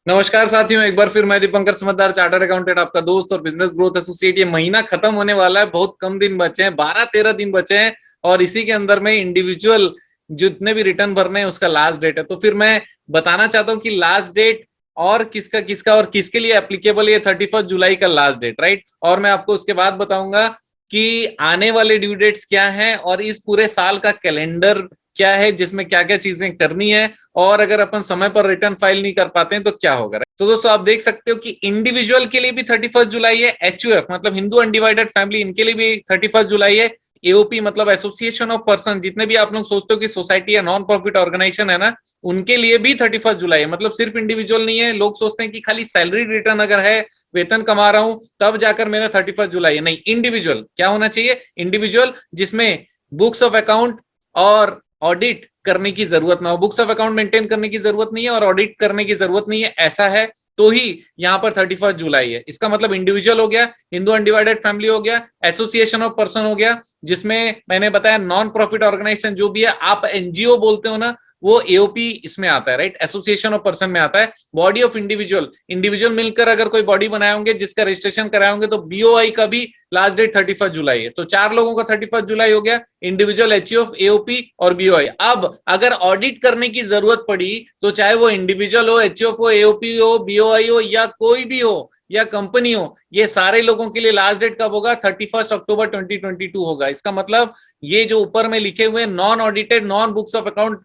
नमस्कार साथियों, एक बार फिर मैं दीपंकर समझदार चार्टर्ड अकाउंटेंट, आपका दोस्त और बिजनेस ग्रोथ एसोसिएट। ये महीना खत्म होने वाला है, बहुत कम दिन बचे हैं, 12-13 दिन बचे हैं और इसी के अंदर में इंडिविजुअल जितने भी रिटर्न भरने हैं उसका लास्ट डेट है। तो फिर मैं बताना चाहता हूँ कि लास्ट डेट और किसका किसका और किसके लिए एप्लीकेबल है 31 जुलाई का लास्ट डेट, राइट। और मैं आपको उसके बाद बताऊंगा कि आने वाले ड्यू डेट्स क्या हैं और इस पूरे साल का कैलेंडर क्या है जिसमें क्या क्या चीजें करनी है, और अगर अपन समय पर रिटर्न फाइल नहीं कर पाते हैं तो क्या होगा। तो दोस्तों आप देख सकते हो कि इंडिविजुअल के लिए भी 31 जुलाई है, एचयूएफ मतलब हिंदू अनडिवाइडेड फैमिली, इनके लिए भी 31 जुलाई है, एओपी मतलब एसोसिएशन ऑफ पर्सन, जितने भी आप लोग सोचते हो कि सोसाइटी या नॉन प्रॉफिट ऑर्गेनाइजेशन है ना, उनके लिए भी 31 जुलाई है। मतलब सिर्फ इंडिविजुअल नहीं है। लोग सोचते हैं कि खाली सैलरी रिटर्न अगर है, वेतन कमा रहा हूं तब जाकर मेरा 31 जुलाई है। नहीं, इंडिविजुअल क्या होना चाहिए, इंडिविजुअल जिसमें बुक्स ऑफ अकाउंट और ऑडिट करने की जरूरत ना हो। बुक्स ऑफ अकाउंट मेंटेन करने की जरूरत नहीं है और ऑडिट करने की जरूरत नहीं है, ऐसा है तो ही यहां पर 31 जुलाई है। इसका मतलब इंडिविजुअल हो गया, हिंदू अनडिवाइडेड फैमिली हो गया, एसोसिएशन ऑफ पर्सन हो गया, जिसमें मैंने बताया नॉन प्रॉफिट ऑर्गेनाइजेशन जो भी है, आप एनजीओ बोलते हो ना, वो एओपी इसमें आता है, राइट, एसोसिएशन ऑफ पर्सन में आता है। बॉडी ऑफ इंडिविजुअल, इंडिविजुअल मिलकर अगर कोई बॉडी बनाए होंगे जिसका रजिस्ट्रेशन कराए होंगे तो बीओआई का भी लास्ट डेट 31 जुलाई है। तो 4 लोगों का 31 जुलाई हो गया, इंडिविजुअल, एचयूएफ, एओपी और बीओआई। अब अगर ऑडिट करने की जरूरत पड़ी तो चाहे वो इंडिविजुअल हो, एचयूएफ हो, एओपी हो, बीओआई हो या कोई भी हो या कंपनी हो, ये सारे लोगों के लिए लास्ट डेट कब होगा, 31 अक्टूबर 2022 होगा। इसका मतलब ये जो ऊपर में लिखे हुए non audited, non books of account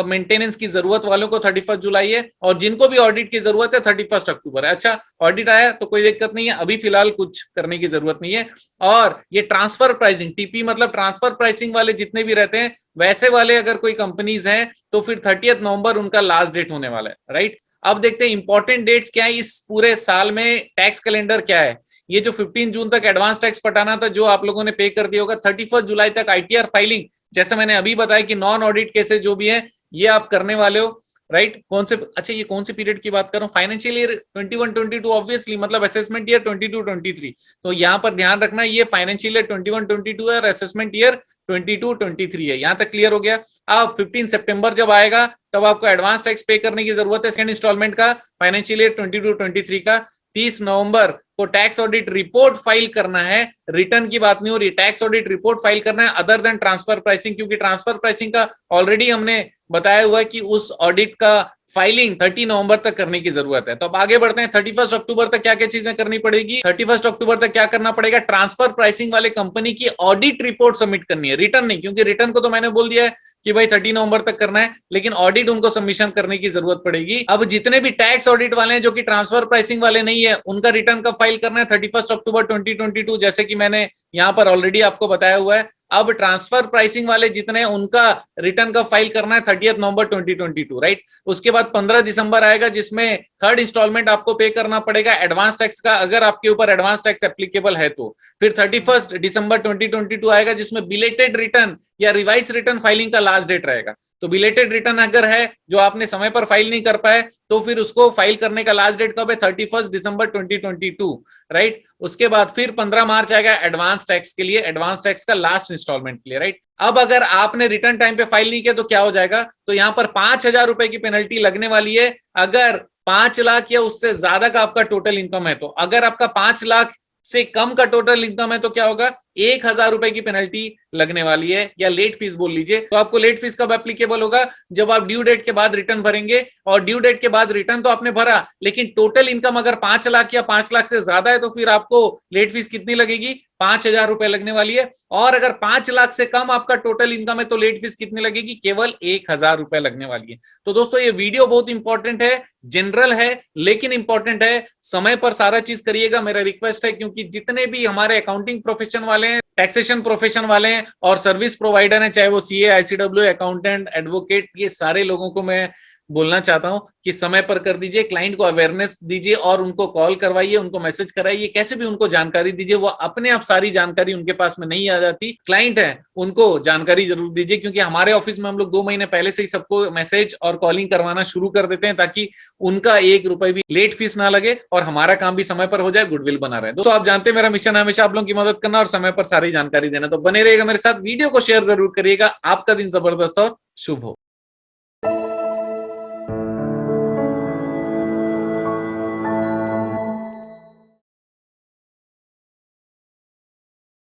maintenance की जरूरत वालों को 31 जुलाई है, और जिनको भी ऑडिट की जरूरत है 31 अक्टूबर है। अच्छा, ऑडिट आया तो कोई दिक्कत नहीं है, अभी फिलहाल कुछ करने की जरूरत नहीं है। और ये ट्रांसफर प्राइसिंग, टीपी मतलब ट्रांसफर प्राइसिंग वाले जितने भी रहते हैं, वैसे वाले अगर कोई कंपनीज हैं तो फिर 30 नवंबर उनका लास्ट डेट होने वाला है, राइट। अब देखते हैं इंपॉर्टेंट डेट्स क्या है इस पूरे साल में, टैक्स कैलेंडर क्या है। ये जो 15 जून तक एडवांस टैक्स पटाना था जो आप लोगों ने पे कर दिया होगा, 31 जुलाई तक आईटीआर फाइलिंग, जैसे मैंने अभी बताया कि नॉन ऑडिट केसेस जो भी है ये आप करने वाले हो, राइट। कौन से, अच्छा ये कौन से पीरियड की बात कर रहा हूँ, फाइनेंशियल ईयर 21-22 ऑब्वियसली, मतलब असेसमेंट ईयर 22-23। तो यहाँ पर ध्यान रखना ये फाइनेंशियल ईयर 21-22 है और असेसमेंट ईयर 22-23 है। यहाँ तक क्लियर हो गया। अब 15 सितंबर जब आएगा तब आपको एडवांस टैक्स पे करने की जरूरत है, सेकंड इंस्टॉलमेंट का, फाइनेंशियल ईयर 22-23 का। 30 नवंबर को टैक्स ऑडिट रिपोर्ट फाइल करना है, रिटर्न की बात नहीं हो रही, टैक्स ऑडिट रिपोर्ट फाइल करना है, अदर देन ट्रांसफर प्राइसिंग, क्योंकि ट्रांसफर प्राइसिंग का ऑलरेडी हमने बताया हुआ है कि उस ऑडिट का फाइलिंग 30 नवंबर तक करने की जरूरत है। तो अब आगे बढ़ते हैं, 31 अक्टूबर तक क्या क्या चीजें करनी पड़ेगी। 31 अक्टूबर तक क्या करना पड़ेगा, ट्रांसफर प्राइसिंग वाले कंपनी की ऑडिट रिपोर्ट सबमिट करनी है, रिटर्न नहीं, क्योंकि रिटर्न को तो मैंने बोल दिया है कि भाई 30 नवंबर तक करना है, लेकिन ऑडिट उनको सबमिशन करने की जरूरत पड़ेगी। अब जितने भी टैक्स ऑडिट वाले हैं जो कि ट्रांसफर प्राइसिंग वाले नहीं है, उनका रिटर्न कब फाइल करना है, 31 अक्टूबर 2022, जैसे कि मैंने यहाँ पर ऑलरेडी आपको बताया हुआ है। अब ट्रांसफर प्राइसिंग वाले जितने हैं उनका रिटर्न कब फाइल करना है, 30 नवंबर 2022, राइट। उसके बाद 15 दिसंबर आएगा जिसमें थर्ड इंस्टॉलमेंट आपको पे करना पड़ेगा एडवांस टैक्स का, अगर आपके ऊपर एडवांस टैक्स एप्लीकेबल है तो। फिर 31 दिसंबर 2022 आएगा जिसमें बिलेटेड रिटर्न या रिवाइज रिटर्न फाइलिंग का लास्ट डेट रहेगा। तो बिलेटेड रिटर्न अगर है जो आपने समय पर फाइल नहीं कर पाए तो फिर उसको फाइल करने का लास्ट डेट कब है, 31 दिसंबर 2022, राइट। उसके बाद फिर 15 मार्च आएगा एडवांस टैक्स के लिए, एडवांस टैक्स का लास्ट इंस्टॉलमेंट के लिए, राइट। अब अगर आपने रिटर्न टाइम पे फाइल नहीं किया तो क्या हो जाएगा, तो यहां पर 5,000 रुपए की पेनल्टी लगने वाली है अगर 5 लाख या उससे ज्यादा का आपका टोटल इनकम है। तो अगर आपका 5 लाख से कम का टोटल इनकम है तो क्या होगा, 1,000 रुपए की पेनल्टी लगने वाली है, या लेट फीस बोल लीजिए। तो आपको लेट फीस कब एप्लीकेबल होगा, जब आप ड्यू डेट के बाद रिटर्न भरेंगे, और ड्यू डेट के बाद रिटर्न तो आपने भरा लेकिन टोटल इनकम अगर 5 लाख या 5 लाख से ज्यादा है तो फिर आपको लेट फीस कितनी लगेगी, 5,000 रुपए लगने वाली है। और अगर 5 लाख से कम आपका टोटल इनकम है तो लेट फीस कितनी लगेगी, केवल 1,000 रुपए लगने वाली है। तो दोस्तों ये वीडियो बहुत इंपॉर्टेंट है, जनरल है लेकिन इंपॉर्टेंट है, समय पर सारा चीज करिएगा मेरा रिक्वेस्ट है, क्योंकि जितने भी हमारे अकाउंटिंग प्रोफेशन वाले हैं, टैक्सेशन प्रोफेशन वाले हैं और सर्विस प्रोवाइडर हैं, चाहे वो सीए, आईसीडब्ल्यू, अकाउंटेंट, एडवोकेट, ये सारे लोगों को मैं बोलना चाहता हूं कि समय पर कर दीजिए, क्लाइंट को अवेयरनेस दीजिए और उनको कॉल करवाइए, उनको मैसेज कराइए, कैसे भी उनको जानकारी दीजिए। वो अपने आप सारी जानकारी उनके पास में नहीं आ जाती, क्लाइंट है उनको जानकारी जरूर दीजिए, क्योंकि हमारे ऑफिस में हम लोग 2 महीने पहले से ही सबको मैसेज और कॉलिंग करवाना शुरू कर देते हैं ताकि उनका 1 रुपए भी लेट फीस ना लगे और हमारा काम भी समय पर हो जाए, गुडविल बना रहे। दोस्तों आप जानते हैं मेरा मिशन है हमेशा आप लोगों की मदद करना और समय पर सारी जानकारी देना, तो बने रहिएगा मेरे साथ, वीडियो को शेयर जरूर करिएगा। आपका दिन जबरदस्त और शुभ हो।